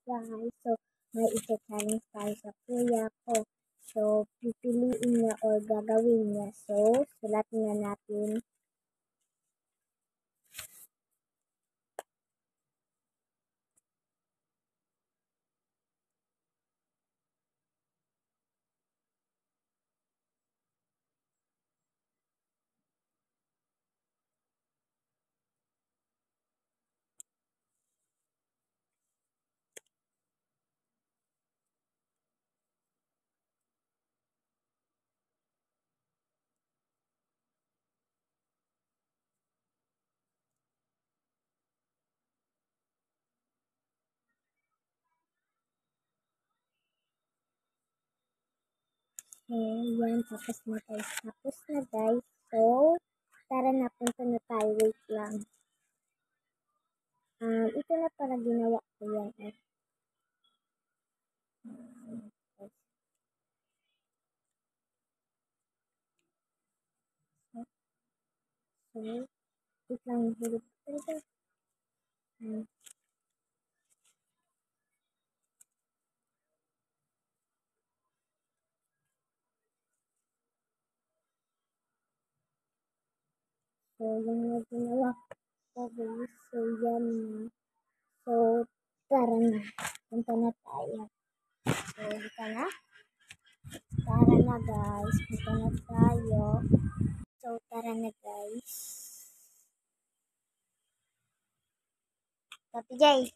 guys. So, may isa-challenge tayo sa kuya ko. So, pipiliin niya or gagawin niya. So, sulatin na natin. So, yan. Tapos na guys. Tapos na guys. So, tara na. Punta na tayo. Wait lang. Ito na para ginawa ko yan. So, wait lang. Hulog. So, yung na ginawa ko guys. So, yan na. So, tara na. Punta na tayo. So, dito na. Tara na guys. Punta na tayo. So, tara na guys. Tapi Jay,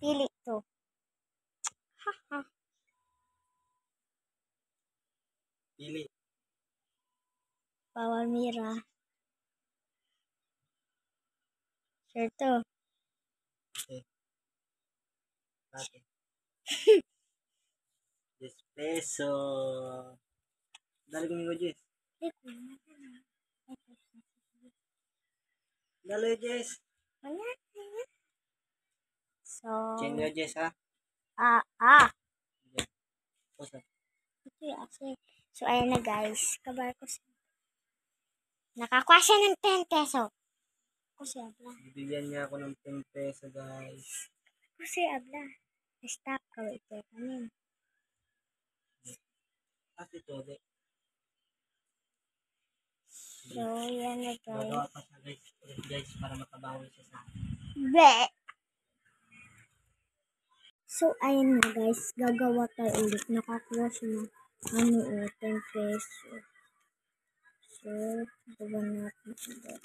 pili to. Haha. Pili. Bawal mira. Sure to. Okay. Bakit? 10 peso. Dali ko mo, Jess. Dali, Jess. Wala. So, Chinyo, Jess, ha? Pusa. Okay. So, ayan na guys. Kabar ko siya. Nakakuha siya ng 10 peso. Kasi abla. Bibigyan niya ako ng 10 peso, guys. Kasi abla. Stop ka. Wait ka kanin. Kasi ito, de. So, yan na guys. Gagawa pa siya, guys, para makabawi siya sa akin. Be! So, ayun na guys. Gagawa tayo ulit. Nakakuha siya ng 10 peso. So, gawa natin ulit.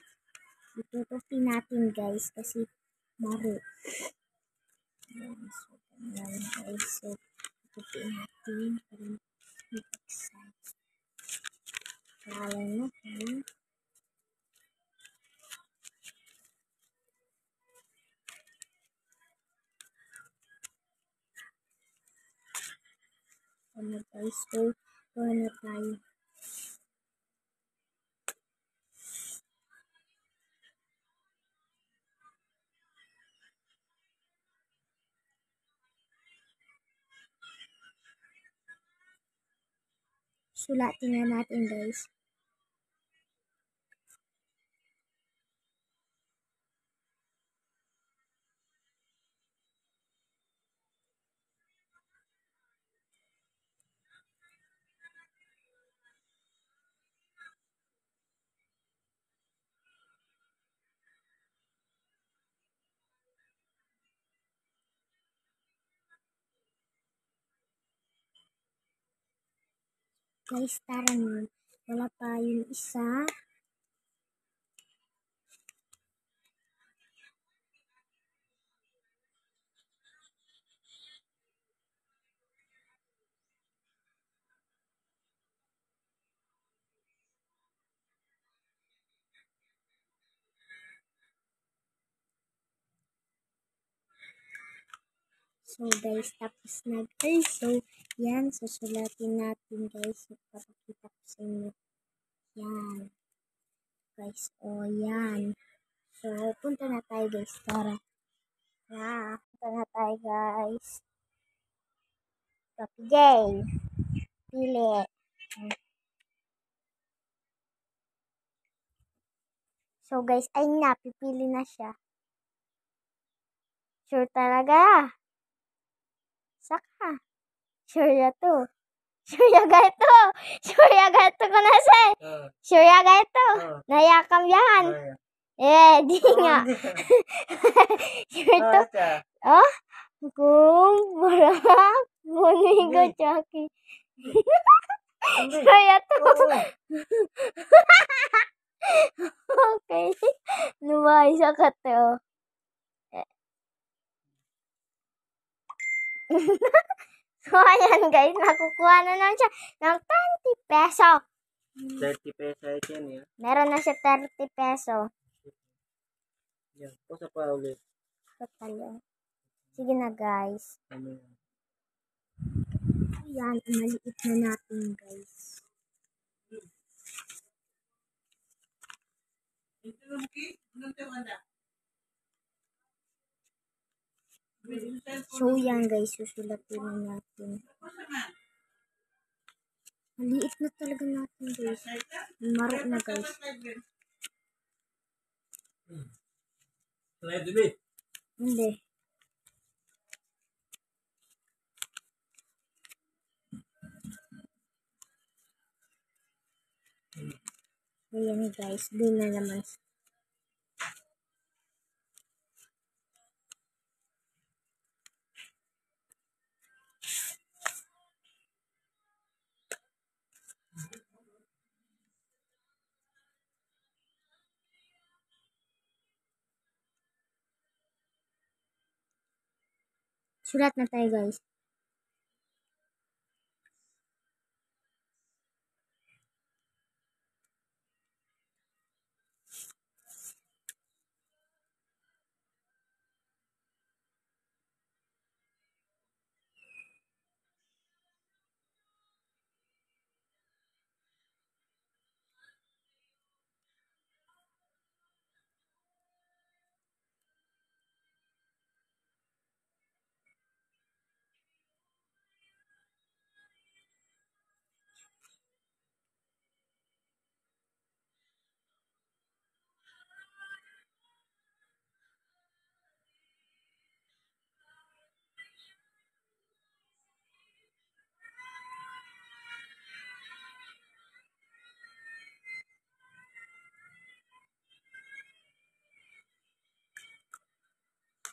Itutupi natin guys kasi maro. Ayan, so, ganyan guys. So, itutupi natin para mag-excite. Kala natin. Ano guys, so, gawa na tayo. Sulatin na natin guys. Guys, tara na. Wala pa yung isa. So guys, tapos na guys. So, yan. Susulatin natin guys. Papakita ko sa inyo. Yan. Guys, yan. So, punta na tayo guys. Tara. Punta na tayo guys. Copy J. Pili. So guys, ay na. Pipili na siya. Sure talaga. Saka. Surya to. Surya gaito. Surya gaito ko na say. Surya gaito. Nayakam yan. Di nga. Surya to. Oh? Kung barang. Munigo chaki. Surya to. Okay. Lumay sa kato. So, ayan guys, nakukuha na lang siya ng 20 peso. 30 peso ito yan, ya. Meron na siya 30 peso. Yan. Pusa pa ulit. Total. Sige na guys. Ano yan? Ayan, maliit na natin guys. So yan guys, susulatin na natin. Maliit na talaga natin guys. Maro na guys. Hindi. Ayan guys, doon na naman. Sulat na tayo guys.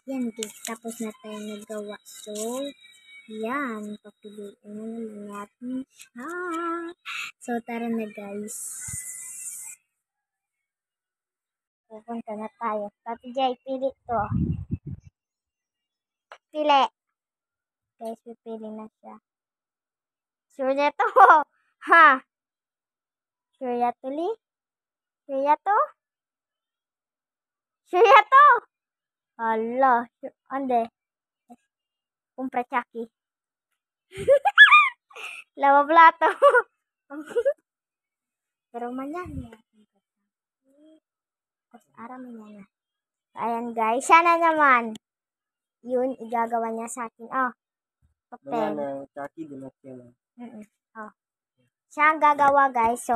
Yan guys, tapos na tayo nagawa. So, yan, papiliin na naman natin siya. So, tara na guys. Pupunta na tayo. Tati Jay, pili to. Pili. Guys, pipili na siya. Sure na to. Ha? Sure ya to, Li? Sure ya to? Sure ya to? Hala. Ande. Kumpra chaki. Lava plato. Pero mañana. Araw mañana. Ayan guys. Siya na naman. Yun, igagawa niya sa akin. Oh. Papel. Wala na, Chucky, dinat yan. Oh. Siya ang gagawa guys. So,